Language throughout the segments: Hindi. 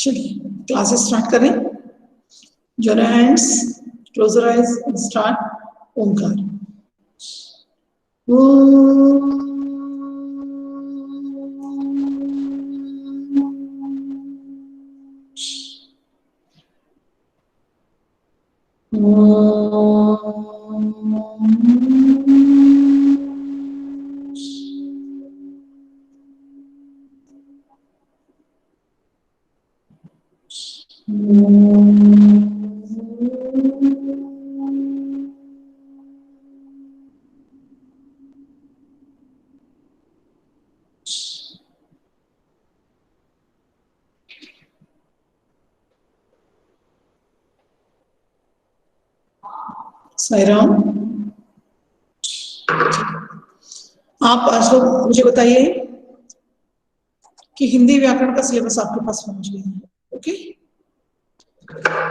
चलिए क्लासेस स्टार्ट करें। Join hands, close your eyes and start. Omkar. Sairam, आप आज लोग मुझे बताइए कि हिंदी व्याकरण का सिलेबस आपके पास पहुंच गया है। ओके,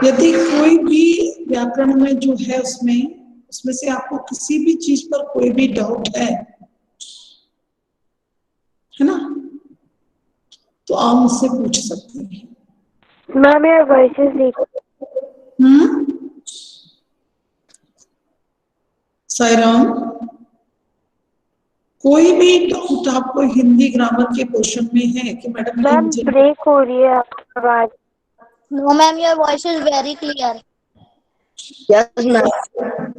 यदि कोई भी व्याकरण में जो है उसमें से आपको किसी भी चीज पर कोई भी डाउट है ना, तो आप मुझसे पूछ सकते हैं। मैम यार वॉइसेस देखो। साईराम, कोई भी डाउट आपको हिंदी ग्रामर के क्वेश्चन में है कि मैडम ये मैम मुझे ब्रेक हो रही है आपकी आवाज। No, ma'am, your voice is very clear. Yes ma'am.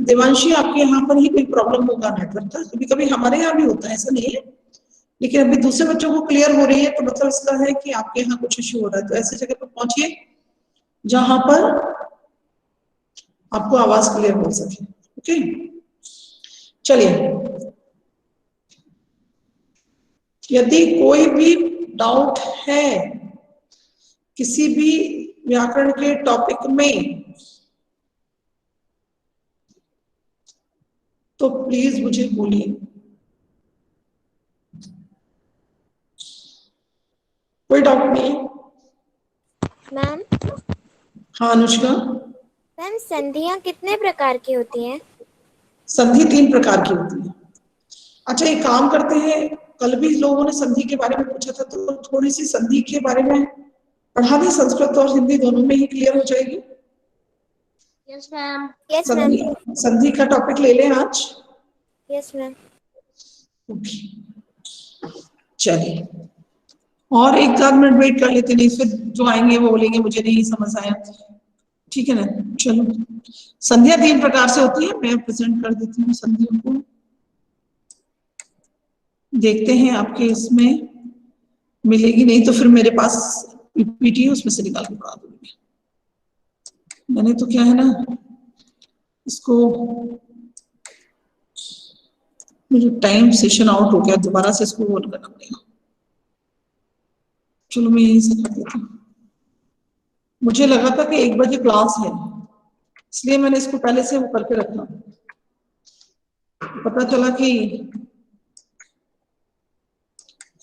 Devanshi, आपके यहाँ पर ही कोई प्रॉब्लम होगा नेटवर्क का। कभी कभी हमारे यहाँ भी होता है, ऐसा नहीं है, लेकिन अभी दूसरे बच्चों को क्लियर हो रही है तो मतलब इसका है कि आपके यहाँ कुछ इश्यू हो रहा है। तो ऐसी जगह पर पहुंचिए जहां पर आपको आवाज क्लियर हो सके। ओके, चलिए, यदि कोई भी डाउट है किसी भी व्याकरण के टॉपिक में तो प्लीज मुझे बोलिए। कोई डाउट नहीं? मैम, हाँ अनुष्का। मैम संधियां कितने प्रकार की होती हैं? संधि 3 प्रकार की होती है। अच्छा, एक काम करते हैं, कल भी लोगों ने संधि के बारे में पूछा था, तो थोड़ी सी संधि के बारे में पढ़ा दी। संस्कृत और हिंदी दोनों में ही क्लियर हो जाएगी। Yes ma'am. Yes ma'am. संधि संधि का टॉपिक ले लें आज। Yes ma'am. ओके, चलिए, और एक आध मिनट वेट कर लेते, नहीं फिर जो आएंगे वो बोलेंगे मुझे नहीं समझ आया। ठीक है ना? चलो, संधियां 3 प्रकार से होती है। मैं प्रेजेंट कर देती हूँ संधियों को। देखते हैं आपके इसमें मिलेगी, नहीं तो फिर मेरे पास पीपीटी है, उसमें से निकाल के पढ़ा दूंगी। मैंने तो क्या है ना, इसको मुझे टाइम सेशन आउट हो गया, दोबारा से इसको ऑन करना पड़ेगा। चलो मैं यहीं से कर देती हूँ। मुझे लगा था कि 1 बजे क्लास है, इसलिए मैंने इसको पहले से वो करके रखा। पता चला कि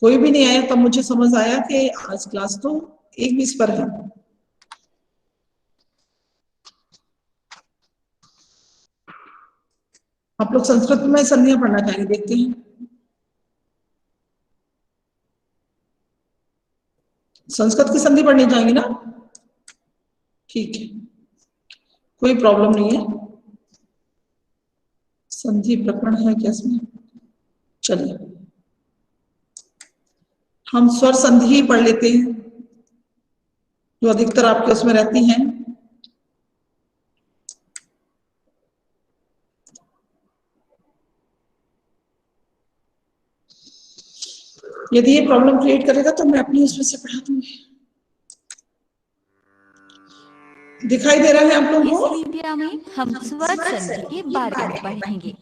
कोई भी नहीं आया, तब मुझे समझ आया कि आज क्लास तो 1:20 पर है। आप लोग संस्कृत में संधियां पढ़ना चाहेंगे? देखते हैं, संस्कृत की संधि पढ़नी चाहेंगे ना? ठीक है, कोई प्रॉब्लम नहीं है। संधि प्रकरण है क्या इसमें? चलिए, हम स्वर संधि ही पढ़ लेते हैं, जो अधिकतर आपके उसमें रहती हैं। यदि ये प्रॉब्लम क्रिएट करेगा तो मैं अपनी उसमें से पढ़ा दूंगी। दिखाई दे रहा है आप लोगों को? इस वीडियो में हम स्वर संधि के बारे में पढ़ेंगे।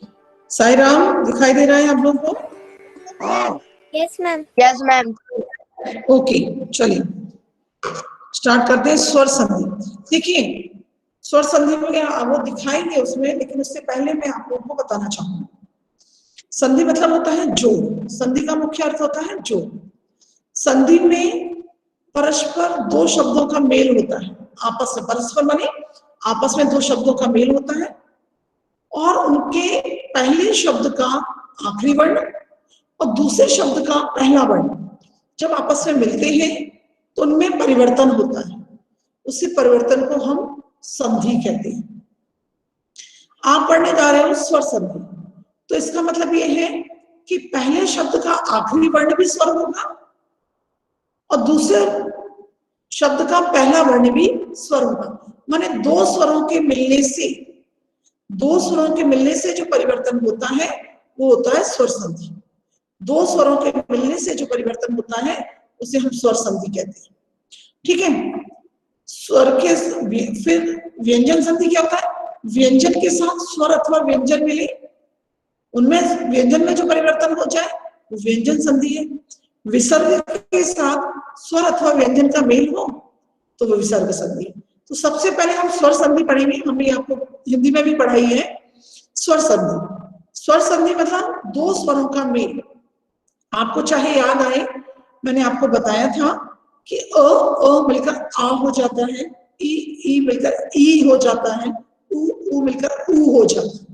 साईराम, दिखाई दे रहा है आप लोगों को? Yes ma'am. Yes ma'am. Okay, चलिए स्टार्ट करते हैं स्वर संधि। देखिए, स्वर संधि में वो दिखाएंगे उसमें, लेकिन उससे पहले मैं आप लोगों को बताना चाहूंगा, संधि मतलब होता है जोड़। संधि का मुख्य अर्थ होता है जोड़। संधि में परस्पर 2 शब्दों का मेल होता है, आपस में। परस्पर माने आपस में 2 शब्दों का मेल होता है, और उनके पहले शब्द का आखिरी वर्ण और दूसरे शब्द का पहला वर्ण जब आपस में मिलते हैं तो उनमें परिवर्तन होता है, उसी परिवर्तन को हम संधि कहते हैं। आप पढ़ने जा रहे हो स्वर संधि, तो इसका मतलब ये है कि पहले शब्द का आखिरी वर्ण भी स्वर होगा और दूसरे शब्द का पहला वर्ण भी स्वर होगा। माने दो स्वरों के मिलने से जो परिवर्तन होता है वो होता है स्वर संधि। दो स्वरों के मिलने से जो परिवर्तन होता है उसे हम स्वर संधि कहते हैं। ठीक है, स्वर के फिर व्यंजन संधि क्या होता है? व्यंजन के साथ स्वर अथवा व्यंजन मिले, उनमें व्यंजन में जो परिवर्तन हो जाए वो व्यंजन संधि है। विसर्ग के साथ स्वर अथवा व्यंजन का मेल हो तो वो विसर्ग संधि है। तो सबसे पहले हम स्वर संधि पढ़ेंगे, हमने आपको हिंदी में भी पढ़ाई है स्वर संधि। स्वर संधि मतलब दो स्वरों का मेल। आपको चाहे याद आए, मैंने आपको बताया था कि अ मिलकर आ हो जाता है, ई मिलकर ई हो जाता है, ऊ मिलकर ऊ हो जाता है।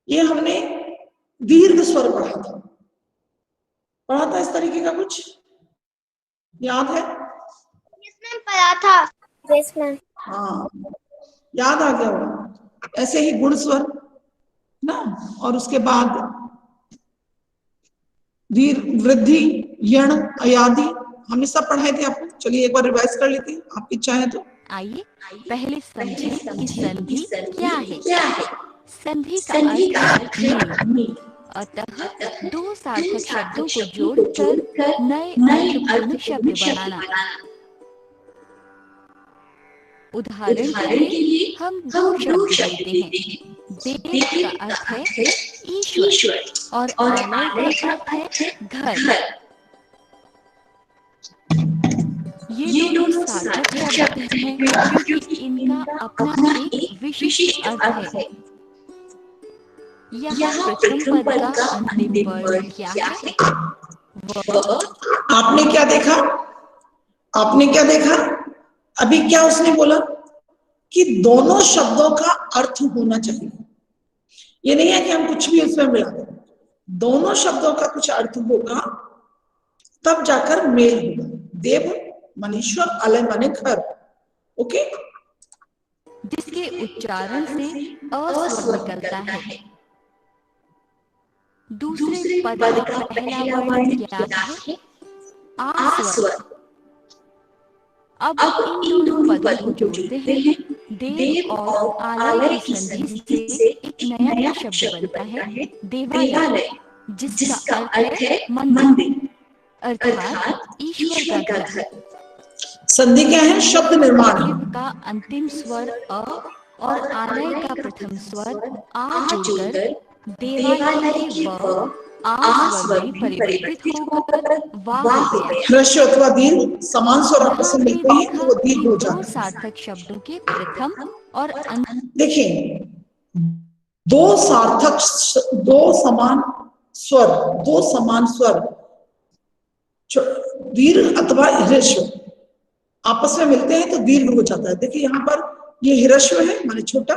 ये हमने दीर्घ स्वर पढ़ा था इस तरीके का कुछ याद है? पढ़ा था। Yes ma'am. हाँ, याद आ गया होगा। ऐसे ही गुण स्वर ना, और उसके बाद दीर्घ, वृद्धि, यण, अयादि, हमने सब पढ़ाए थे आपको। चलिए एक बार रिवाइज कर लेते हैं, आपकी इच्छा है तो। आइए पहले समझें कि संधि क्या है। संधि का अर्थ है मेल। अतः दो सार्थक शब्दों को जोड़कर नए अर्थपूर्ण शब्द बनाना। उदाहरण के लिए हम दो शब्द लेते हैं। देव का अर्थ है ईश्वर और आलय का अर्थ है घर। ये दोनों सार्थक शब्द हैं क्योंकि इनका अपना एक विशिष्ट अर्थ है। यहाँ प्रथम पद का अंतिम वर्ण क्या है? आपने क्या देखा? आपने क्या देखा? अभी क्या उसने बोला कि दोनों शब्दों का अर्थ होना चाहिए। ये नहीं है कि हम कुछ भी उसमें मिला दें, दोनों शब्दों का कुछ अर्थ होगा तब जाकर मेल होगा। देव मनीश्वर, अलय माने घर। ओके, जिसके उच्चारण से अ स्वर निकलता है। दूसरे पद का पहला वर्ण क्या है? आ स्वर। अब इन दोनों पदों को जोड़ते हैं। देव और आलय की संधि से एक नया शब्द बनता है देवालय, जिसका अर्थ है मंदिर अर्थात ईश्वर का घर। संधि क्या है? शब्द निर्माण है। देव का अंतिम स्वर अ और आलय का प्रथम स्वर आ जुड़कर देवालय के व आ स्वर में परिवर्तित होकर वा हो गया। ह्रस्व अथवा दीर्घ समान स्वर आपस में मिलते हैं तो वो दीर्घ हो दो जाता है। सार्थक शब्दों के प्रथम और देखिए, दो समान स्वर दीर्घ अथवा ह्रस्व आपस में मिलते हैं तो दीर्घ हो जाता है। देखिए यहाँ पर ये ह्रस्व है माने छोटा,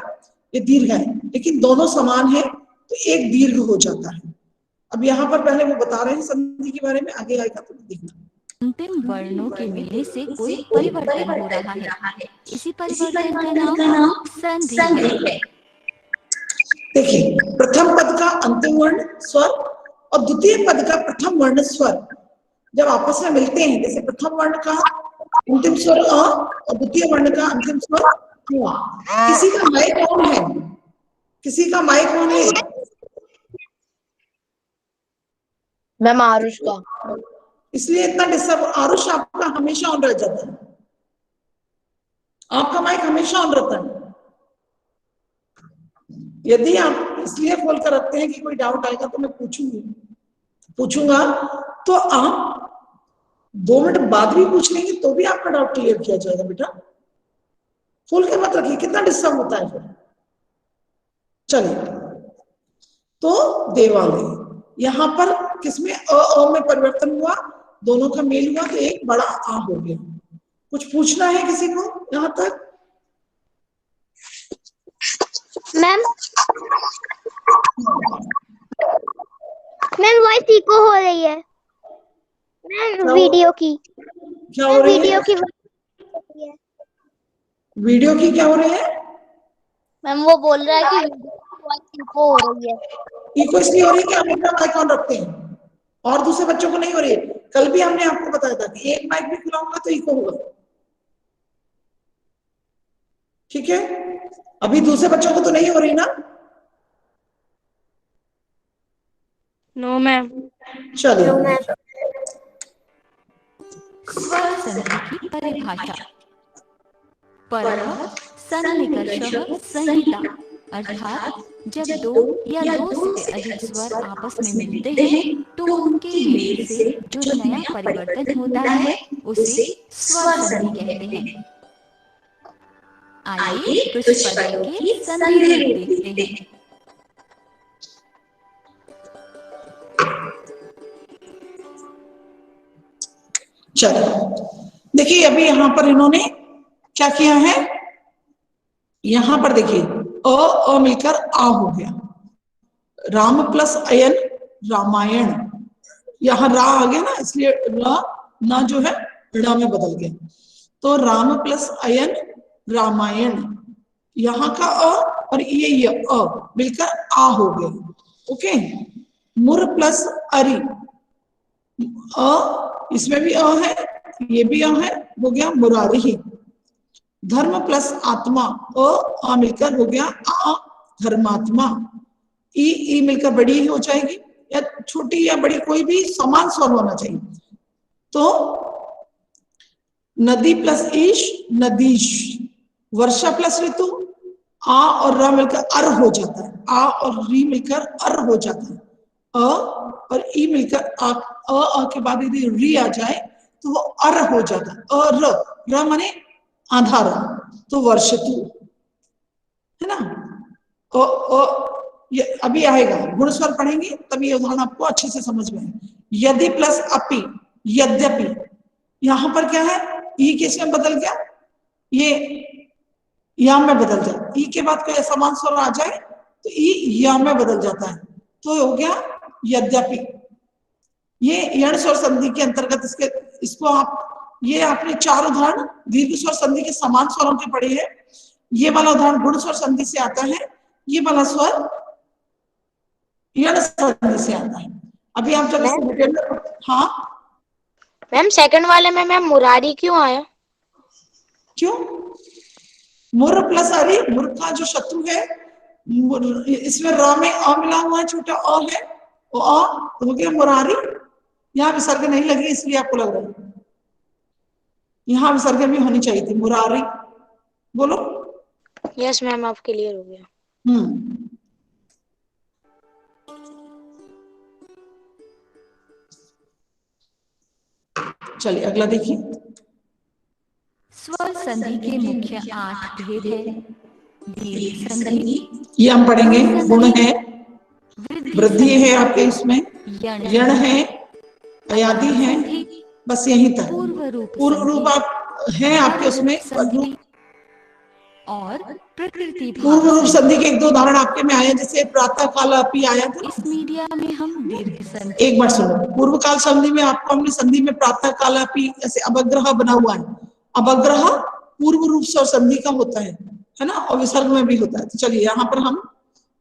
ये दीर्घ है, लेकिन दोनों समान है तो एक दीर्घ हो जाता है। अब यहाँ पर पहले वो बता रहे हैं संधि के बारे में, आगे आएगा तो देखना। अंतिम वर्णों के मिलने से कोई परिवर्तन हो रहा है। इसी परिवर्तन का नाम संधि है। देखिए, प्रथम पद का अंतिम वर्ण स्वर और द्वितीय पद का प्रथम वर्ण स्वर जब आपस में मिलते हैं, जैसे प्रथम वर्ण का अंतिम स्वर अ और द्वितीय वर्ण का अंतिम स्वर अ। किसी का माइक कौन है? किसी का माइक कौन है? मैम आरुष का। इसलिए इतना डिस्टर्ब। आरुष आपका हमेशा ऑन रह जाता है, आपका माइक हमेशा ऑन रहता है। यदि आप इसलिए खोल कर रखते हैं कि कोई डाउट आएगा तो मैं पूछूंगा तो आप 2 मिनट बाद भी पूछ लेंगे तो भी आपका डाउट क्लियर किया जाएगा। बेटा खोल के मत रखिए, कितना डिस्टर्ब होता है फिर। चलिए, तो देवालय यहाँ पर किसमें अ में परिवर्तन हुआ, दोनों का मेल हुआ तो एक बड़ा आ हो गया। कुछ पूछना है किसी को यहाँ तक? मैम वॉइस इको हो रही है मैम वीडियो की। क्या हो रही है? वीडियो की क्या हो रही है? मैम वो बोल रहा है कि इको हो रही है। इको इसलिए हो रही है कि आप अपना माइक ऑन रखते हैं और दूसरे बच्चों को नहीं हो रही है। कल भी हमने आपको बताया था कि एक माइक भी खुला होगा तो इको होगा, ठीक है? अभी दूसरे बच्चों को तो नहीं हो रही ना? No ma'am. चलिए, स्वर संधि की परिभाषा। परः सन्निकर्षः संहिता, अर्थात जब दो या दो से अधिक स्वर आपस में मिलते हैं तो उनके मेल से जो नया परिवर्तन होता है उसे स्वर संधि कहते हैं। आइए पुष्पदल के संधि रूप देखते हैं। चलो देखिए, अभी यहां पर इन्होंने क्या किया है, यहां पर देखिए अ मिलकर आ हो गया, राम प्लस अयन रामायण, यहां रा आ गया ना, इसलिए र ना जो है ण में बदल गया। तो राम प्लस अयन रामायण, यहाँ का अ और ये अ मिलकर आ हो गया। ओके, मुर प्लस अरि, अ इसमें भी अ है, ये भी अ है, हो गया मुरारी। धर्म प्लस आत्मा, अ मिलकर हो गया आ धर्मात्मा। ई मिलकर बड़ी ही हो जाएगी, या छोटी या बड़ी कोई भी समान स्वर होना चाहिए। तो नदी प्लस ईश नदीश, वर्षा प्लस ऋतु, आ और र मिलकर अर हो जाता है, आ और री मिलकर अर हो जाता है। अ और ई मिलकर अ के बाद यदि री आ जाए तो वो अर हो जाता है। र माने आधार, तो वर्षतु है ना। ये अभी आएगा, गुण स्वर पढ़ेंगे तभी ये उदाहरण आपको अच्छे से समझ में आए। यदि प्लस अपि, यद्यपि, यहां पर क्या है, ई किसमें बदल गया, ये या में बदल जाए, ई के बाद कोई समान स्वर आ जाए तो ई या में बदल जाता है, तो हो गया यद्यपि। ये यण स्वर संधि के अंतर्गत इसको आप, ये आपने चार उदाहरण दीर्घ स्वर संधि के समान स्वरों के पढ़े हैं। ये वाला उदाहरण गुण स्वर संधि से आता है, ये वाला स्वर यण संधि से आता है। अभी आप जब इसको डिटेल में, हाँ मैम सेकंड वाले में मैम मुरारी क्यों आया? क्यों? मुर प्लस अरि, मुर का जो शत्रु है, इसमें र में अ मिला हुआ है, छोटा अ है, वो अ तो हो गया मुरारी। यहाँ विसर्ग नहीं लगी इसलिए आपको लग रहा है, यहाँ विसर्ग भी होनी चाहिए थी, मुरारी। बोलो। यस मैम, आप क्लियर हो गया। चलिए अगला देखिए। स्वर संधि के मुख्य 8 भेद है। दीर्घ संधि, ये हम पढ़ेंगे, गुण है, वृद्धि है आपके इसमें, यण है, अयादि है, बस यही तक। पूर्व रूप आप है आपके उसमें, और प्रकृति पूर्व रूप संधि के एक दो उदाहरण आपके में आए हैं, जैसे प्रातः काल अपि आया था। इस मीडिया में हम दीर्घ संधि, एक बार सुनो, पूर्व काल संधि में आपको हमने संधि में प्रातः काल अपि ऐसे अवग्रह बना हुआ है, अवग्रह पूर्व रूप स्वर संधि का होता है ना, और विसर्ग में भी होता है। तो चलिए यहाँ पर हम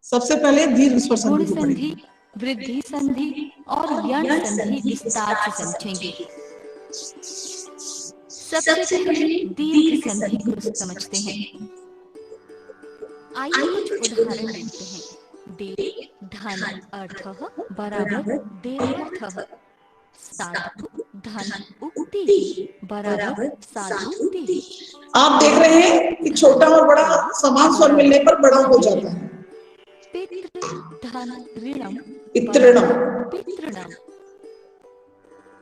सबसे पहले दीर्घ स्वर संधि को पढ़ेंगे। वृद्धि संधि और यण संधि विस्तार से समझेंगे। सबसे पहले दीर्घ संधि को समझते हैं। आइए कुछ उदाहरण देखते हैं। दे धन अर्थः बराबर देवर्थः, साधु धन उक्ति बराबर साधुक्ति। आप देख रहे हैं कि छोटा और बड़ा समान स्वर मिलने पर बड़ा हो जाता है। पितृ धन ऋणम पितृणम, पितृणम।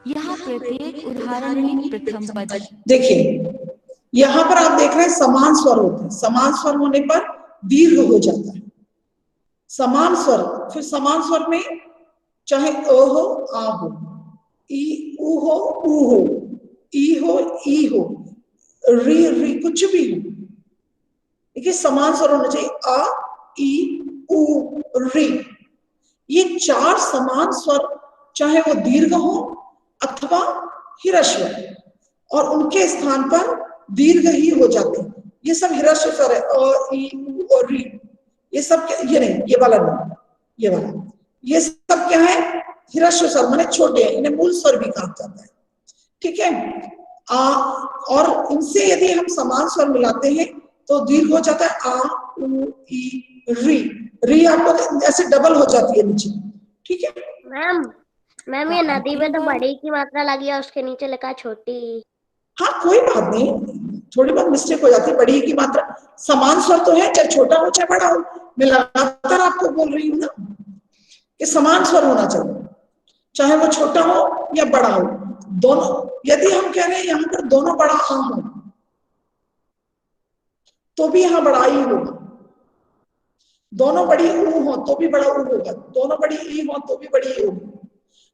यहाँ प्रत्येक उदाहरण में प्रथम पद, देखिए यहाँ पर आप देख रहे हैं समान स्वर होते हैं, समान स्वर होने पर दीर्घ हो जाता है। समान स्वर, फिर समान स्वर में चाहे अ हो आ हो, ई उ हो ऊ हो, ई हो ई हो, री री कुछ भी हो, देखिए समान स्वर होना चाहिए, आ ई उ री। ये चार समान स्वर चाहे वो दीर्घ हो अथवा ह्रस्व, और उनके स्थान पर दीर्घ ही हो जाते हैं। ये सब ह्रस्व स्वर है, अ, ई, उ और री, ये सब ये नहीं, ये वाला नहीं, ये वाला, ये सब क्या है, ह्रस्व स्वर माने छोटे हैं, इन्हें मूल स्वर भी कहा जाता है। ठीक है, और इनसे यदि हम समान स्वर मिलाते हैं तो दीर्घ हो जाता है आ, उ, ई, री। री आपको ऐसे डबल हो जाती है नीचे। ठीक है मैम ये नदी में तो बड़ी की मात्रा लगी है, उसके नीचे लिखा छोटी। हाँ कोई बात नहीं, थोड़ी बहुत मिस्टेक हो जाती है, बड़ी की मात्रा, समान स्वर तो है, चाहे छोटा हो चाहे बड़ा हो। मैं लगातार आपको बोल रही हूँ ना कि समान स्वर होना चाहिए, चाहे वो छोटा हो या बड़ा हो, दोनों। यदि हम कह रहे हैं यहाँ पर दोनों बड़ा आ हो तो भी यहाँ बड़ा ई होगा, दोनों बड़ी ऊ हो तो भी बड़ा ऊ होगा, दोनों बड़ी ई हो तो भी बड़ी ई होगी।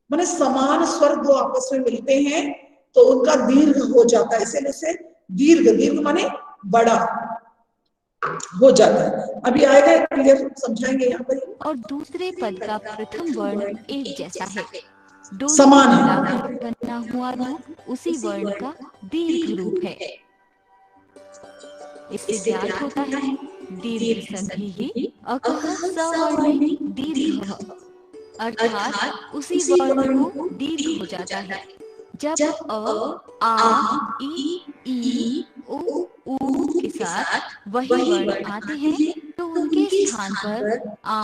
माने समान स्वर दो आपस में मिलते हैं तो उनका दीर्घ हो जाता है, इसे दीर्घ, दीर्घ माने बड़ा हो जाता है। अभी आएगा क्लियर, समझाएंगे यहाँ पर। और दूसरे पद का प्रथम वर्ण एक जैसा है, दोनों समान है, मिलाकर बना हुआ रूप उसी वर्ण का दीर्घ रूप है। इससे ज्ञात होता है दीर्घ संधि अकः सवर्णे दीर्घः, अर्थात उसी वर्ण को दीर्घ हो जाता है जब अ, आ, ई, उ, ऊ के साथ वही वर्ण आते हैं तो उनके स्थान पर आ,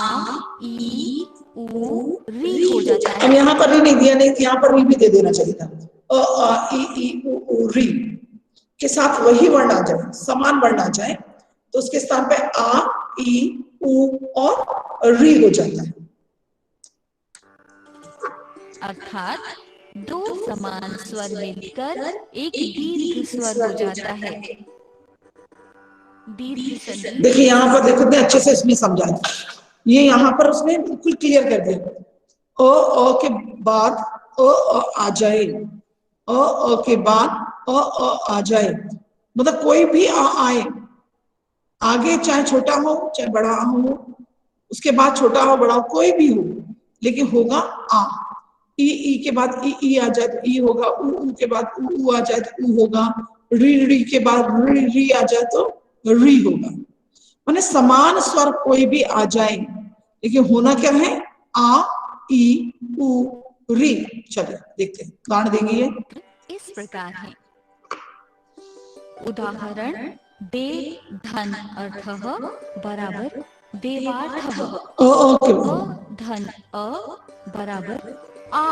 ई, उ, री हो जाता है। अब यहाँ पर री नहीं दिया, नहीं यहाँ पर री भी दे देना चाहिए था। अ, आ, ई, उ, री के साथ वही वर्ण आ जाए, समान वर्ण आ जाए तो उसके स्थान पे आ, ई, उ और री हो जाता है। अर्थात दो समान स्वर मिलकर एक दीर्घ स्वर हो जाता है। दीर्घ संधि देखिए यहाँ पर देखो कितने अच्छे से इसमें समझाया, ये यहाँ पर उसने बिल्कुल क्लियर कर दिया। अ के बाद अ आ जाए, अ के बाद अ आ जाए, मतलब कोई भी आए आगे, चाहे छोटा हो चाहे बड़ा हो, उसके बाद छोटा हो बड़ा हो कोई भी हो, लेकिन होगा आ। ई के बाद ई आ जाए तो ई होगा, उ के बाद उ आ जाए तो उ होगा, री के बाद री आ जाए तो री होगा। माने समान स्वर कोई भी आ जाए लेकिन होना क्या है, आ, ई, उ, री। चलिए देखते हैं, उदाहरण देंगे ये इस प्रकार है। उदाहरण, देव धन अर्थः बराबर देवार्थः, धन अ बराबर आ।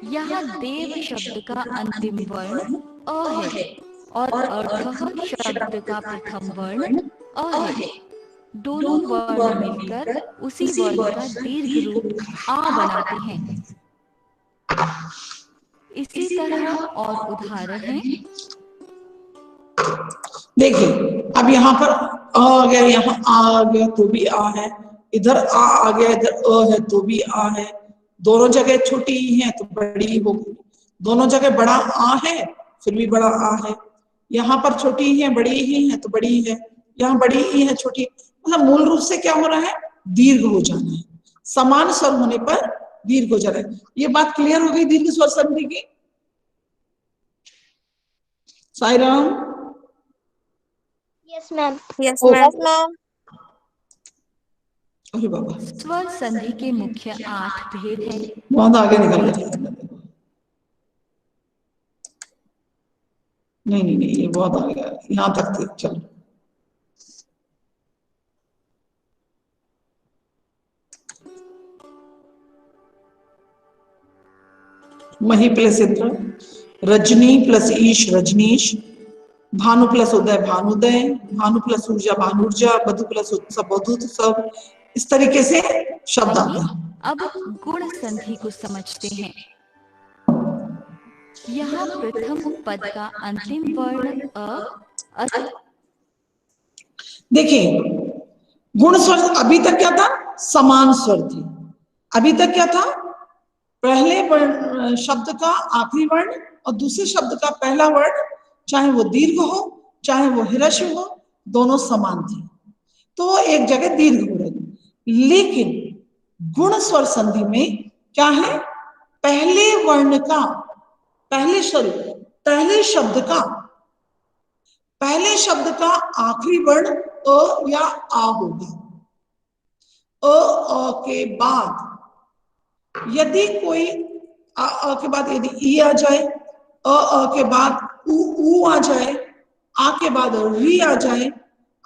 यहाँ देव शब्द का अंतिम वर्ण अ है और अर्थः शब्द का प्रथम वर्ण अ है। दोनों वर्ण मिलकर उसी वर्ण का दीर्घ रूप आ बनाते हैं। इसी तरह और उदाहरण हैं। देखिए अब यहाँ पर आ गया, यहाँ आ गया तो भी आ है, इधर आ गया, इधर अ है तो भी आ है। दोनों जगह छोटी ही है तो बड़ी होगी, दोनों जगह बड़ा आ है फिर भी बड़ा आ है। यहाँ पर छोटी ही है बड़ी ही है तो बड़ी है, यहाँ बड़ी ही है छोटी, मतलब मूल रूप से क्या हो रहा है, दीर्घ हो जाना है। समान स्वर होने पर दीर्घ हो जा रहा है। ये बात क्लियर हो गई दीर्घ स्वर संधि की? Sai Ram? Yes ma'am. Yes okay. Ma'am. अरे बाबा, स्वर संधि के मुख्य 8 भेद हैं। बहुत आगे निकल गया। नहीं नहीं नहीं, ये बहुत आ गया, यहाँ तक थी। चलो मही प्लस इंद्र, रजनी प्लस ईश रजनीश, भानु प्लस उदय भानुदय, भानु प्लस ऊर्जा भानुर्जा, बधु प्लस उत्सव बधुत्सव। इस तरीके से शब्द आता है। अब गुण संधि को समझते हैं। यहाँ प्रथम पद का अंतिम वर्ण अ। देखिए गुण स्वर अभी तक क्या था, समान स्वर थे। अभी तक क्या था, पहले वर्ण शब्द का आखिरी वर्ण और दूसरे शब्द का पहला वर्ण, चाहे वो दीर्घ हो चाहे वो ह्रस्व हो, दोनों समान थे तो एक जगह दीर्घ हो रही। लेकिन गुण स्वर संधि में क्या है, पहले वर्ण का, पहले स्वरूप पहले शब्द का आखिरी वर्ण अ या आ होगा। अ के बाद यदि कोई अ के बाद यदि ई आ जाए, अ के बाद ऊ आ जाए, आ के बाद री आ जाए,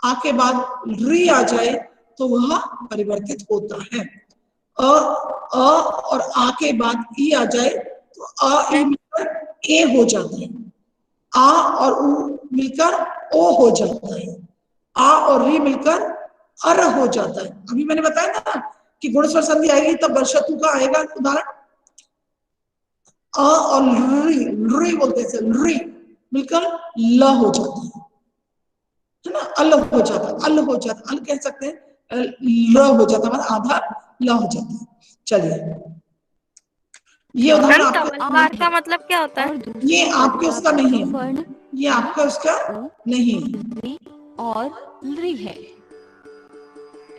आ के बाद री आ जाए, तो वह परिवर्तित होता है। अ और आ के बाद ई आ जाए तो अ ई मिलकर ए हो जाता है, आ और ऊ मिलकर ओ हो जाता है, आ और री मिलकर अर हो जाता है। अभी मैंने बताया ना कि गुण स्वर संधि आएगी तब वर्षतु का आएगा उदाहरण। अ और री बोलते हैं, री मिलकर ल हो जाता है ना, अल हो जाता है, अल हो जाता है, अल कह सकते हैं, ल हो जाता है, मतलब आधा ल हो जाता है। चलिए ये उदाहरण तमलकार का मतलब क्या होता है? ये आपके उसका नहीं है, ये आपका उसका नहीं है। और ली है।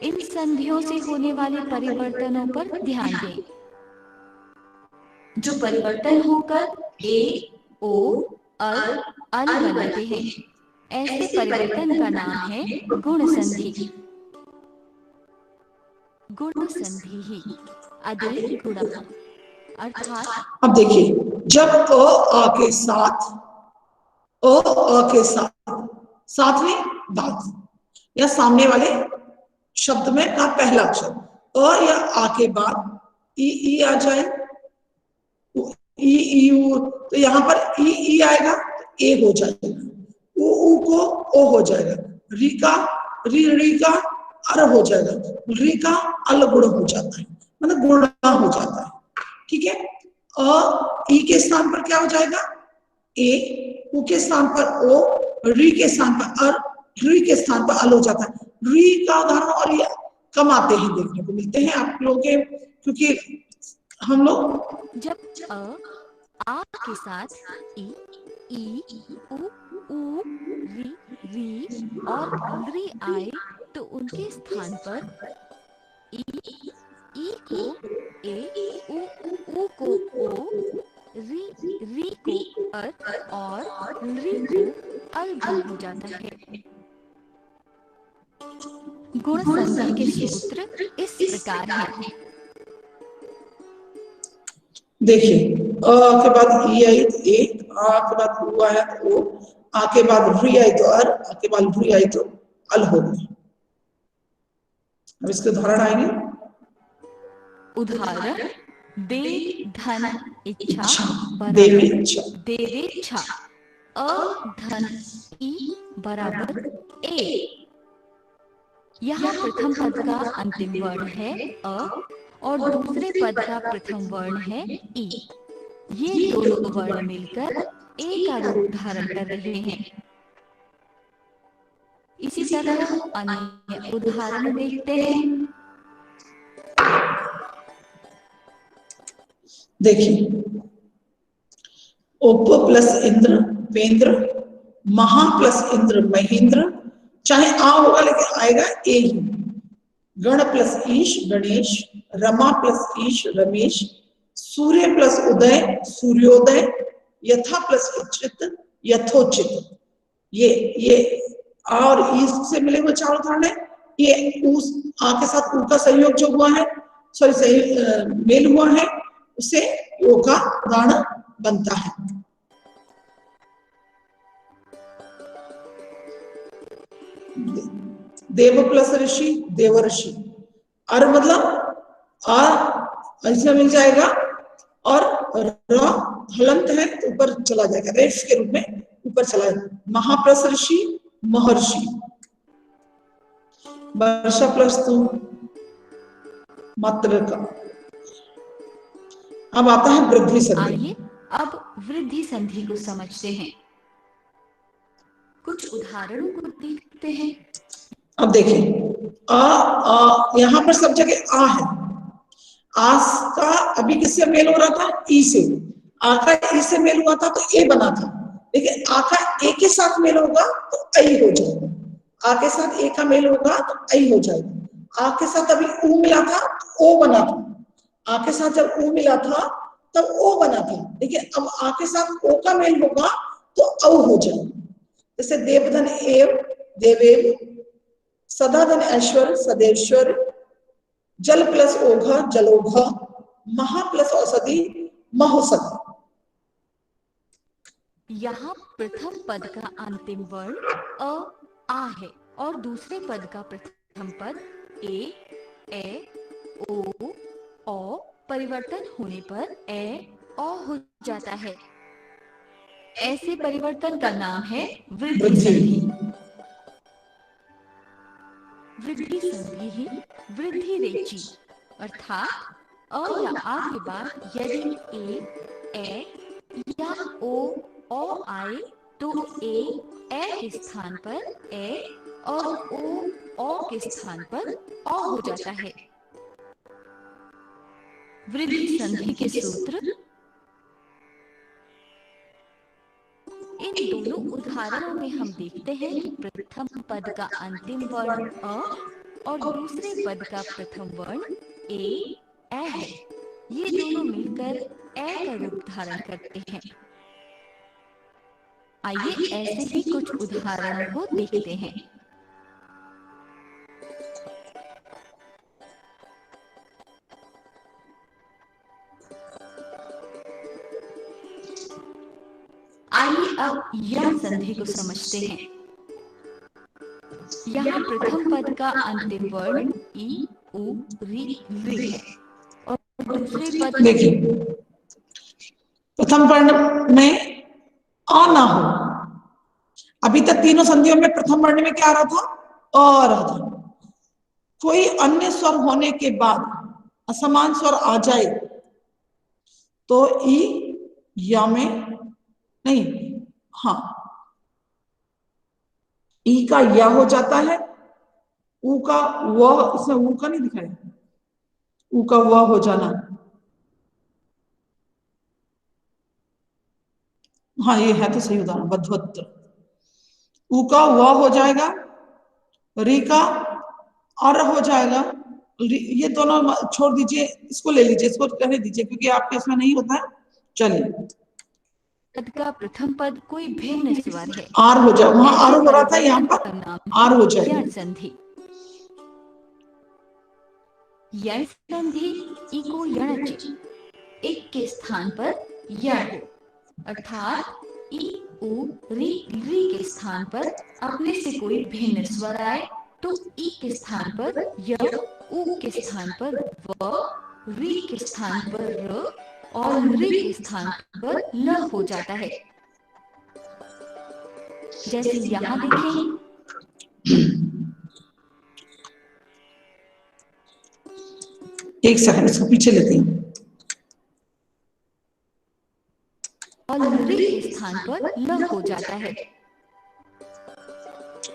इन संधियों से होने वाले परिवर्तनों पर ध्यान दें। जो परिवर्तन होकर ए, ओ, अल बनते हैं, ऐसे परिवर्तन का नाम है गुण संधि। गुण संधि ही अदिल गुणा अर्थात। अब देखिए, जब अ के साथ साथ में दांत या सामने वाले शब्द में का पहला अक्षर अ या आ के बाद ई आ जाए, ई तो यहाँ पर ई आएगा तो ए हो जाएगा, ऊ को ओ हो जाएगा, री का अर हो जाएगा, री का अल गुण हो जाता है, मतलब गुणा हो जाता है। ठीक है, अ ई के स्थान पर क्या हो जाएगा ए, ऊ के स्थान पर ओ, री के स्थान पर अर, री के स्थान पर अल हो जाता है। री का उदाहरण और ये कम आते हैं, देखने को मिलते हैं आप लोगों के, क्योंकि हम लोग जब आ के साथ ई, ऊ, री और री आए तो उनके स्थान पर ई को ए, ऊ को ओ, री को अर और री को अल गुण हो जाता है। गुण संधि के सूत्र इस प्रकार हैं। देखिए, अ के बाद ई आई तो ए, आ के बाद ऊ आया तो ओ, आ के बाद री आई तो अर, आ के बाद री आई तो अल हो गई। अब इसके उदाहरण आएंगे। उदाहरण दे धन इच्छा देवी बराबर इच्छा, देवेच्छा, अ धन ई बराबर ए। यहाँ प्रथम पद का अंतिम वर्ण है अ और दूसरे पद का प्रथम वर्ण है ई। ये दोनों वर्ण मिलकर ए का रूप धारण कर रहे हैं। इसी तरह अन्य उदाहरण देखते हैं। देखिए, उप प्लस इंद्र वेंद्र, महा प्लस इंद्र महेंद्र, चाहे आ होगा लेकिन आएगा ए ही। गण प्लस ईश गणेश, रमा प्लस ईश रमेश, सूर्य प्लस उदय सूर्योदय, यथा प्लस इच्छित यथोचित। ये आ और ई से मिले हुए चार उदाहरण है। ये उस आ के साथ ऊ का संयोग जो हुआ है, सॉरी सही मेल हुआ है, उससे ओ का उदाहरण बनता है। देव प्लस ऋषि देवर्षि, अर मतलब आ ऐसा मिल जाएगा और र हलंत है तो ऊपर चला जाएगा, रेश के रूप में ऊपर चला जाएगा। महाप्लस ऋषि महर्षि, वर्षा प्लस तू मात्र का। अब आता है वृद्धि संधि। आइए अब वृद्धि संधि को समझते हैं। कुछ उदाहरणों को देखते हैं। अब देखिए, यहाँ पर सब जगह आ है। आ का अभी किससे मेल हो रहा था, ई से। आ का ई से मेल हुआ था तो ए बना था, लेकिन आ का ए के साथ मेल होगा तो आई हो जाएगा। आ के साथ ए का मेल होगा तो आई हो जाएगा। आ के साथ अभी ऊ मिला था तो ओ बना था। आ के साथ जब ऊ मिला था तब ओ बना था, लेकिन अब आ के साथ ओ का मेल होगा तो औ हो जाए। जैसे देवधन एव, देवेव, सदाधन ऐश्वर्य, सदेश्वर, जल प्लस ओघ, जलोघ, महा प्लस औषधि, महोषधि। यहाँ प्रथम पद का अंतिम वर्ण आ है और दूसरे पद का प्रथम पद ए, ओ, औ परिवर्तन होने पर औ हो जाता है। ऐसे परिवर्तन का नाम है वृद्धि संधि। वृद्धि संधि ही वृद्धि रेची, अर्थात अ या आ के बाद यदि ए या ओ आए तो ए के स्थान पर ए और ओ के स्थान पर औ हो जाता है। वृद्धि संधि के सूत्र इन दोनों उदाहरणों में हम देखते हैं कि प्रथम पद का अंतिम वर्ण अ और दूसरे पद का प्रथम वर्ण ए है। ये दोनों मिलकर ए का रूप धारण करते हैं। आइए ऐसे ही कुछ उदाहरणों को देखते हैं। आइए अब यण संधि को समझते हैं। यहाँ प्रथम पद का अंतिम वर्ण ई, उ, री है और दूसरे पद देखिए प्रथम वर्ण में अ ना हो। अभी तक तीनों संधियों में प्रथम वर्ण में क्या आ रहा था? अ रहा था। कोई अन्य स्वर होने के बाद असमान स्वर आ जाए तो ई या में नहीं, हाँ ई का या हो जाता है, ऊ का वह, इसमें ऊ का नहीं दिखाया, ऊ का वह हो जाना, हाँ ये है तो सही उदाहरण, बद्धवत। ऊ का वह हो जाएगा, री का और हो जाएगा। ये दोनों छोड़ दीजिए, इसको ले लीजिए, इसको कहने दीजिए क्योंकि आपके इसमें नहीं होता है। चलिए पद का प्रथम पद कोई भिन्न स्वर है, आर हो जाए, वहां आर हो रहा था, यहाँ पर आर हो जाएगा। यण संधि। यण संधि इको यणचि, एक के स्थान पर यण हो, अर्थात ई, उ, री के स्थान पर अपने से कोई भिन्न स्वर आए तो ई के स्थान पर य, उ के स्थान पर व, री के स्थान पर र और री के स्थान पर ल हो जाता है। जैसे यहाँ देखें, एक सेकंड इसको पीछे लेते हैं। और री के स्थान पर ल हो जाता है।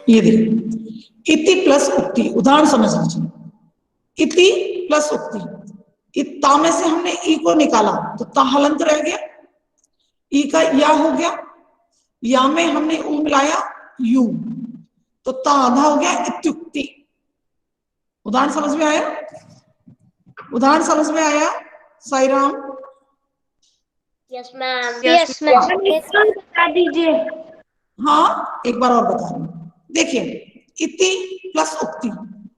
ये देखिए इति प्लस उक्ति, उदाहरण समझ लीजिए। इति प्लस उक्ति, इत्ता में से हमने ई को निकाला तो ता हलंत रह गया, ई का या हो गया, या में हमने ऊ मिलाया यू तो ता आधा हो गया इत्युक्ति। उदाहरण समझ में आया? उदाहरण समझ में आया? Sai Ram? Yes ma'am, yes ma'am. बता दीजिए। हाँ एक बार और बता रही हूँ। देखिए इति प्लस उक्ति,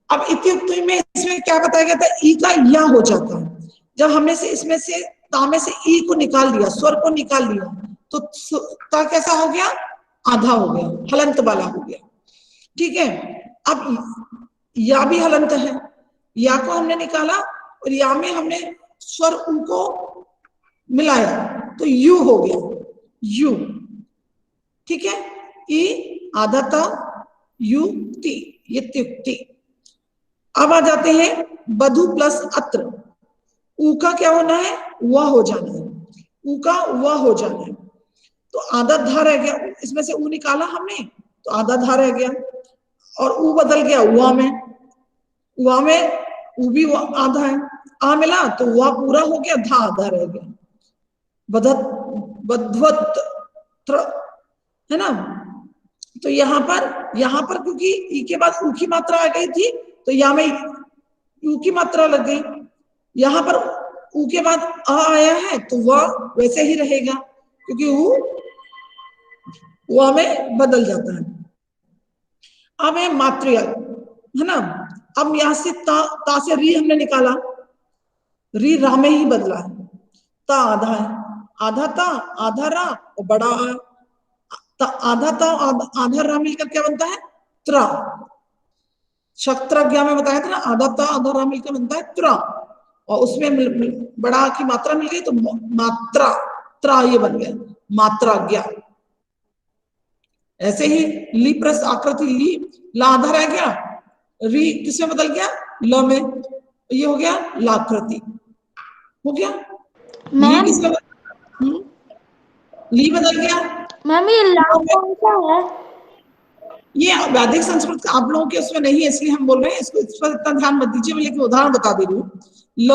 अब इति उक्ति में इसमें क्या बताया गया था? ई का या हो जाता है। जब हमने से इसमें से ता में से ई को निकाल लिया, स्वर को निकाल लिया तो ता कैसा हो गया? आधा हो गया, हलंत वाला हो गया। ठीक है, अब या भी हलंत है, या को हमने निकाला और या में हमने स्वर ऊ को मिलाया तो यू हो गया, यू। ठीक है, ई आधा ता, यू ती, ये त्युक्ति। अब आ जाते हैं बधु प्लस अत्र। ऊ का क्या होना है? वह हो जाना है, ऊ का वह हो जाना है तो आधा धा रह गया। इसमें से ऊ निकाला हमने तो आधा धा रह गया और ऊ बदल गया उआ में, उआ में ऊ भी आधा है, आ मिला तो वह पूरा हो गया, धा आधा रह गया। बद्धवत है ना। तो यहाँ पर क्योंकि ई के बाद ऊ की मात्रा आ गई थी तो यहाँ में यू की मात्रा लग गई। यहाँ पर ऊ के बाद आ आया है तो वह वैसे ही रहेगा क्योंकि ऊ व में बदल जाता है। अब है मात्रियल, है ना। अब यहां से ता से री हमने निकाला, री रा में ही बदला है। ता आधा है, आधा ता आधा रा और बड़ा आ। आधा ता आधा रा मिलकर क्या बनता है? त्रा। शक्त्रज्ञा में बताया था ना, आधा ता आधा रा मिलकर बनता है त्रा, और उसमें बड़ा की मात्रा मिल गई तो मात्रा, त्रा ये बन गया मात्राज्ञा। ऐसे ही ली प्लस आकृति, ली ला आधा रह गया, री किसमें बदल गया? ल में, ये हो गया लाकृति, हो गया। ली किसमें ली बदल गया। मैम ये ला कौन सा है? ये वैदिक संस्कृत आप लोगों के उसमें नहीं है, इसलिए हम बोल रहे हैं, इसको इस पर इतना ध्यान मत दीजिए, मैं लेकिन उदाहरण बता दे रही हूँ। ल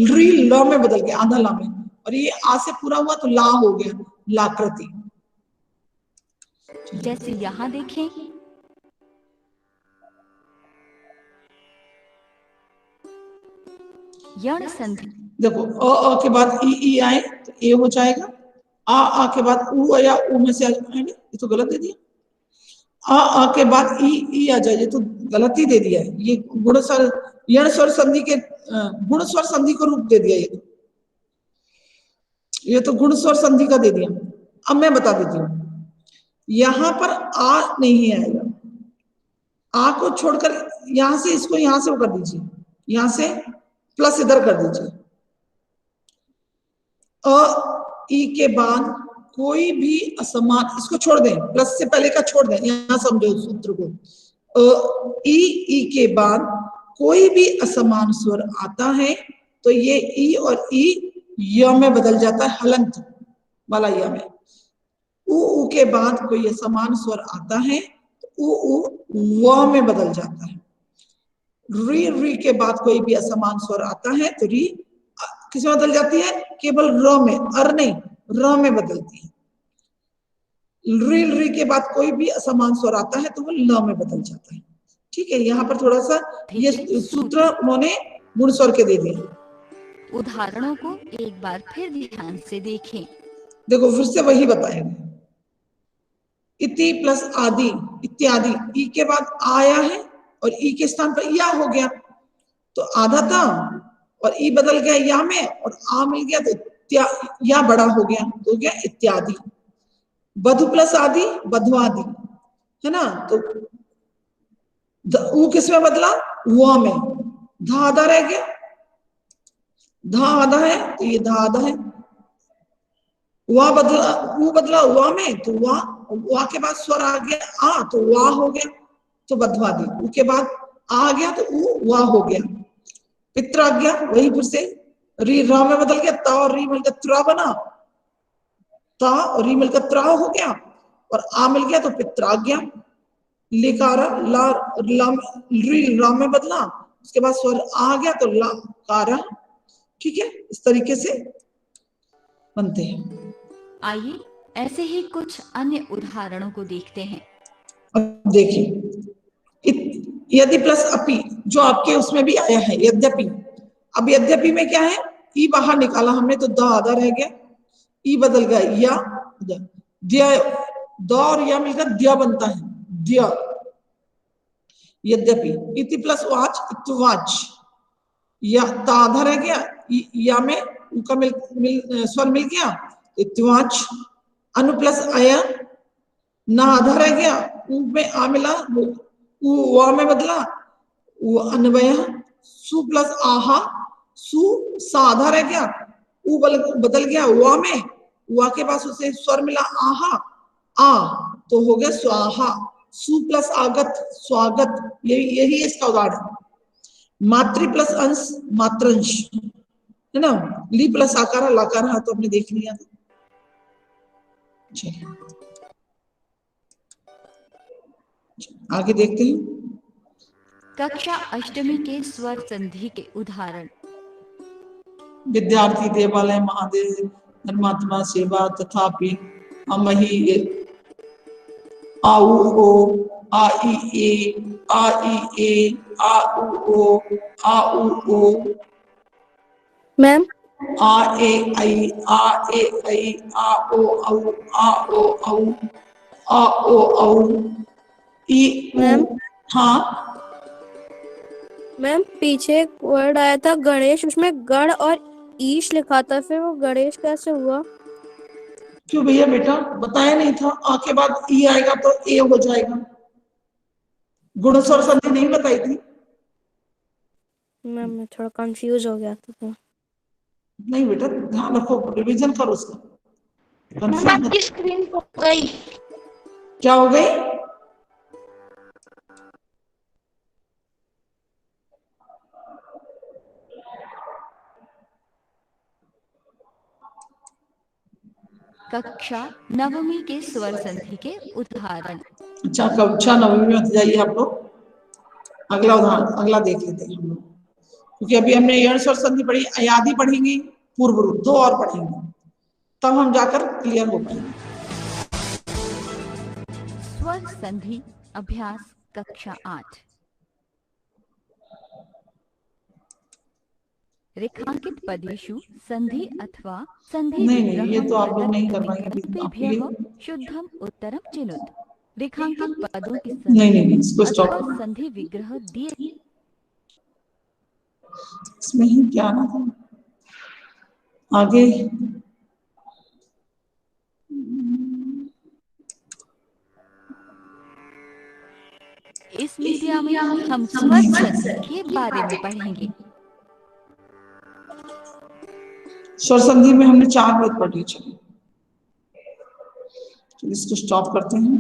री ल में बदल गया, आधा ला में, और ये आ से पूरा हुआ तो ला हो गया लाकृति। जैसे यहाँ देखें, यण संधि। देखो अ के बाद ई आए तो ए हो जाएगा, आ के बाद उ या उ में से आएगा, ये तो गलत दे दिया। आ के बाद ई आ जाए, ये तो गलत ही दे दिया है। ये गुण स्वर यण स्वर संधि के गुण स्वर संधि को रूप दे दिया, ये तो गुण स्वर संधि का दे दिया। अब मैं बता देती हूँ, यहां पर आ नहीं आएगा, आ को छोड़कर यहां से इसको यहां से वो कर दीजिए, यहां से प्लस इधर कर दीजिए। अ ई के बाद कोई भी असमान, इसको छोड़ दें, प्लस से पहले का छोड़ दें, यहां समझो सूत्र को। अ ई के बाद कोई भी असमान स्वर आता है तो ये ई और ई य में बदल जाता है, हलंत वाला य में। उ के बाद कोई असमान स्वर आता है तो उ व में बदल जाता है। री के बाद कोई भी असमान स्वर आता है तो री किसमें बदल जाती है? केवल र में, अर नहीं, र में बदलती है। री के बाद कोई भी असमान स्वर आता है तो वो ल में बदल जाता है। ठीक है, यहाँ पर थोड़ा सा ये सूत्र उन्होंने गुण स्वर के दे दिए। उदाहरणों को एक बार फिर ध्यान से देखें। देखो फिर से वही बताएंगे, इति प्लस आदि इत्यादि, ई के बाद आया है और ई के स्थान पर या हो गया तो आधा था और ई बदल गया या में और आ मिल गया तो या बड़ा हो गया तो हो गया इत्यादि। बधु प्लस आदि बधुआदि, है ना। तो ऊ किसमें बदला? व में। धा आधा रह गया, धा आधा है तो ये धा आधा है। वा बदला, ऊ बदला वा में तो वा के बाद स्वर आ गया आ तो वा हो गया तो बधवादी। ऊ के बाद आ गया तो ऊ वा हो गया। पित्राज्ञा वही फिर से री रा में बदल गया, ता और री मिलकर त्रा बना, ता और री मिलकर त्रा हो गया और आ मिल गया तो पित्राज्ञा। लिकारा ला री रा में बदला, उसके बाद स्वर आ गया तो ला कारा। ठीक है, इस तरीके से बनते हैं। आइए ऐसे ही कुछ अन्य उदाहरणों को देखते हैं। अब देखिए, यदि प्लस अपि जो आपके उसमें भी आया है, यद्यपि। अब यद्यपि में क्या है? ई बाहर निकाला हमने तो द आधा रह गया, ई बदल गया या द्य, द और या मिलकर द्य बनता है, द्य। यद्यपि इति प्लस वाच इत्वाच, या ता आधा रह गया, या में उ का स्वर मिल गया इत्वाच। अनु प्लस आया, ना आधा रह गया, उ में आ मिला, उ वा में बदला, उ अन्वय। सु प्लस आहा, सु सा आधा रह गया, उ बदल गया वा में, वा के पास उसे स्वर मिला आहा, आ तो हो गया स्वाहा। सु प्लस आगत स्वागत, यही इसका उदाहरण। मातृ प्लस अंश मात्रंश, है ना। ली प्लस आकारा लाकारा तो हमने देख लिया था। चलिए आगे देखते हैं। कक्षा अष्टमी के स्वर संधि के उदाहरण। विद्यार्थी देवालय महादेव धर्मात्मा सेवा तथापि अमही आउ ओ आ ई ए आ ई ए आ उ ओ आ उ ओ। मैम आ ए आई आ ए आई आ ओ औ आ ओ औ। आ ओ औ ई उ। मैम हाँ मैम पीछे एक वर्ड आया था गणेश, उसमें गण और ईश लिखा था, फिर वो गणेश कैसे हुआ? क्यों भैया बेटा, बताया नहीं था आ के बाद ई आएगा तो ए हो जाएगा। गुण स्वर संधि नहीं बताई थी? मैम मैं थोड़ा कंफ्यूज हो गया था तो। नहीं बेटा, ध्यान रखो, रिवीजन करो उसका। कंफ्यूज मत। आपकी स्क्रीन खो गई। क्या हो गई? कक्षा नवमी के स्वर संधि के उदाहरण। अच्छा, कक्षा नवमी में मत जाइए आप लोग, अगला उदाहरण अगला देख लेते हैं हम लोग, क्योंकि अभी हमने यण स्वर संधि पढ़ी, अयादि पढ़ेंगे, पूर्व रूप दो और पढ़ेंगे, तब हम जाकर क्लियर हो पाएंगे। स्वर संधि अभ्यास कक्षा 8। रेखांकित पदेषु संधि अथवा संधि नहीं नहीं, ये विग्रहं तो आप लोग नहीं प्रदत्त कर पाएंगे अभी आपके विकल्पेभ्यः लिए। शुद्धम उत्तरम चिनुत। रेखांकित पदों की नहीं संधि नहीं नहीं, इसको स्टॉप अथवा करो। संधि विग्रह दिए। इसमें ही क्या आना था आगे? इस मीडिया में हम स्वर संधि के बारे में पढ़ेंगे। स्वर संधि में हमने 4 वेद पढ़ ली। चलिए तो इसको स्टॉप करते हैं।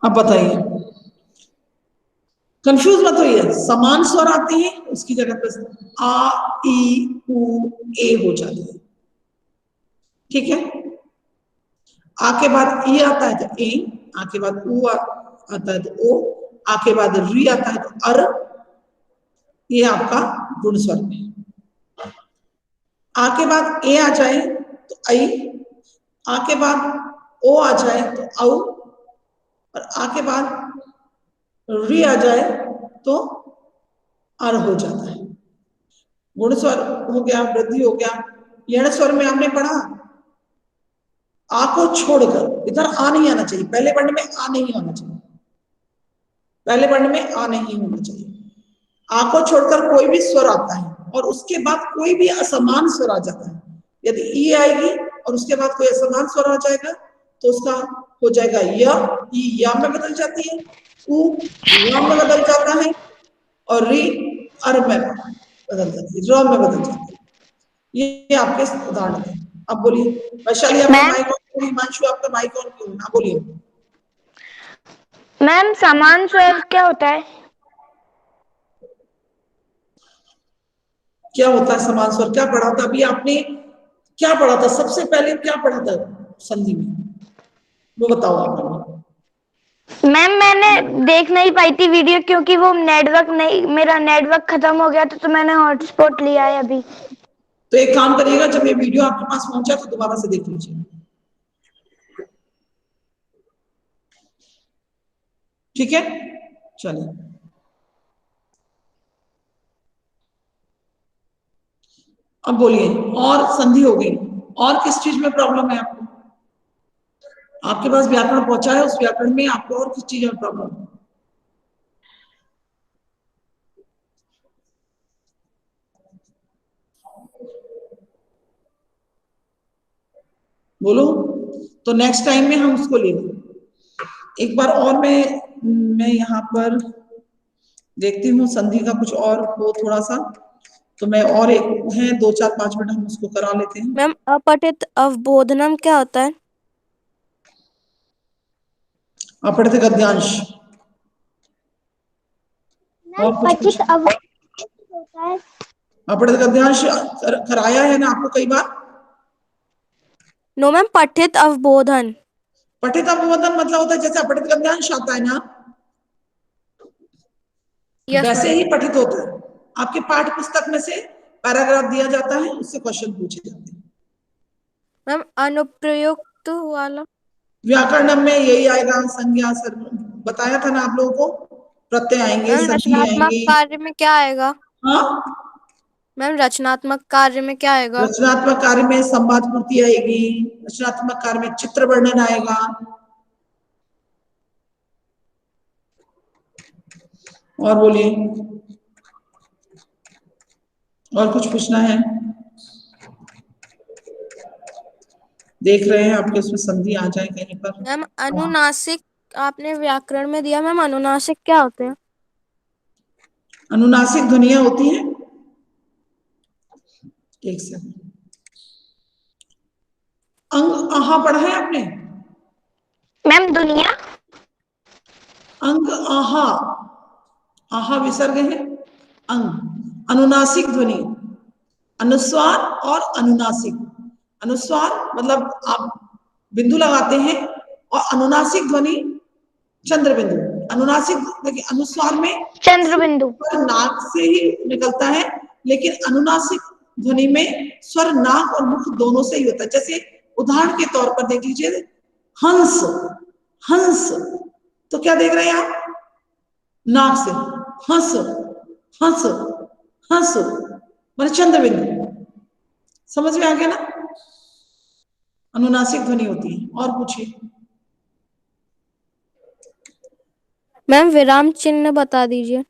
अब बताइए, कंफ्यूज मत होइए, समान स्वर आते हैं उसकी जगह पर आ ई उ ए हो जाते हैं, ठीक है? आ के बाद ई आता है तो ए, आ के बाद उ आता है तो ओ, आ के बाद री आता है तो अर, ये आपका गुण स्वर में। आ के बाद ए आ जाए तो आई, आ के बाद ओ आ जाए तो औ, और आ के बाद री आ जाए तो अर हो जाता है। गुण स्वर हो गया, वृद्धि हो गया। यण स्वर में हमने पढ़ा आ को छोड़कर इधर आ नहीं आना चाहिए, पहले वर्ण में आ नहीं आना चाहिए, पहले वर्ण में आ नहीं होना चाहिए। आ को छोड़कर कोई भी स्वर आता है और उसके बाद कोई भी असमान स्वर आ जाता है, यदि ई आएगी और उसके बाद कोई असमान स्वर आ जाएगा तो उसका हो जाएगा य, ई या में बदल जाती है, उ ला में बदल जाता है, और री अर में बदल जाती है, र में बदल जाती है। ये आपके उदाहरण थे। अब बोलिए वैशाली, आपका मैम माइक ऑन क्यों? हिमांशु, आपका माइक ऑन क्यों ना? बोलिए। मैम समान स्वर क्या होता है? क्या होता है समान स्वर? क्या पढ़ा था अभी आपने? क्या पढ़ा था सबसे पहले? क्या पढ़ा था संधि में, वो बताओ आप। मैम मैंने देख नहीं पाई थी वीडियो, क्योंकि वो नेटवर्क नहीं, मेरा नेटवर्क खत्म हो गया था, तो मैंने हॉटस्पॉट लिया है अभी। तो एक काम करिएगा, जब ये वीडियो आपके पास पहुंचा तो दोबारा से देख लीजिए, ठीक है? चलिए अब बोलिए, और संधि हो गई, और किस चीज में प्रॉब्लम है आपको? आपके पास व्याकरण पहुंचा है, उस व्याकरण में आपको और किस चीज में प्रॉब्लम है? बोलो, तो नेक्स्ट टाइम में हम उसको ले लेंगे। एक बार और मैं यहाँ पर देखती हूँ संधि का कुछ और हो थोड़ा सा, तो मैं और एक है 2 4 5 मिनट हम उसको करा लेते हैं। मैम अपठित अवबोधनम क्या होता है? अपठित गद्यांश। और कुछ पठित पूछे? होता है। अपठित गद्यांश कराया है ना आपको कई बार? नो मैम, पठित अवबोधन। पठित अवबोधन मतलब होता है जैसे अपठित गद्यांश आता है ना, यस वैसे मैम। ही पठित होता है। आपके पाठ्य पुस्तक में से पैराग्राफ दिया जाता है, उससे क्वेश्चन पूछे जाते हैं। मैम अनुप्रयुक्त वाला? व्याकरण में यही आएगा, संज्ञा सर बताया था ना आप लोगों को, प्रत्यय आएंगे, मैम संधि रचनात्मक आएंगी। कार्य में क्या आएगा? हाँ मैम रचनात्मक कार्य में क्या आएगा? रचनात्मक कार्य में संवाद पूर्ति आएगी, रचनात्मक कार्य में चित्र वर्णन आएगा। और बोलिए, और कुछ पूछना है? देख रहे हैं आपके उसमें संधि आ जाए कहीं पर। मैम अनुनासिक आपने व्याकरण में दिया, मैम अनुनासिक क्या होते हैं? अनुनासिक ध्वनियां होती हैं, एक सेकंड। अंग आहा पढ़ा है आपने? मैम दुनिया। अंग आहा, आहा विसर्ग है, अंग। अनुनासिक ध्वनि, अनुस्वार और अनुनासिक। अनुस्वार मतलब आप बिंदु लगाते हैं, और अनुनासिक ध्वनि चंद्र बिंदु। अनुनासिक देखिए, अनुस्वार में चंद्र बिंदु। स्वर नाक से ही निकलता है, लेकिन अनुनासिक ध्वनि में स्वर नाक और मुख दोनों से ही होता है। जैसे उदाहरण के तौर पर देख लीजिए, हंस, हंस, तो क्या देख रहे हैं आप? नाक से हंस, हंस, हंस, मतलब चंद्र बिंदु। समझ में आ गया ना? अनुनासिक ध्वनि होती है। और पूछिए। मैम विराम चिन्ह बता दीजिए।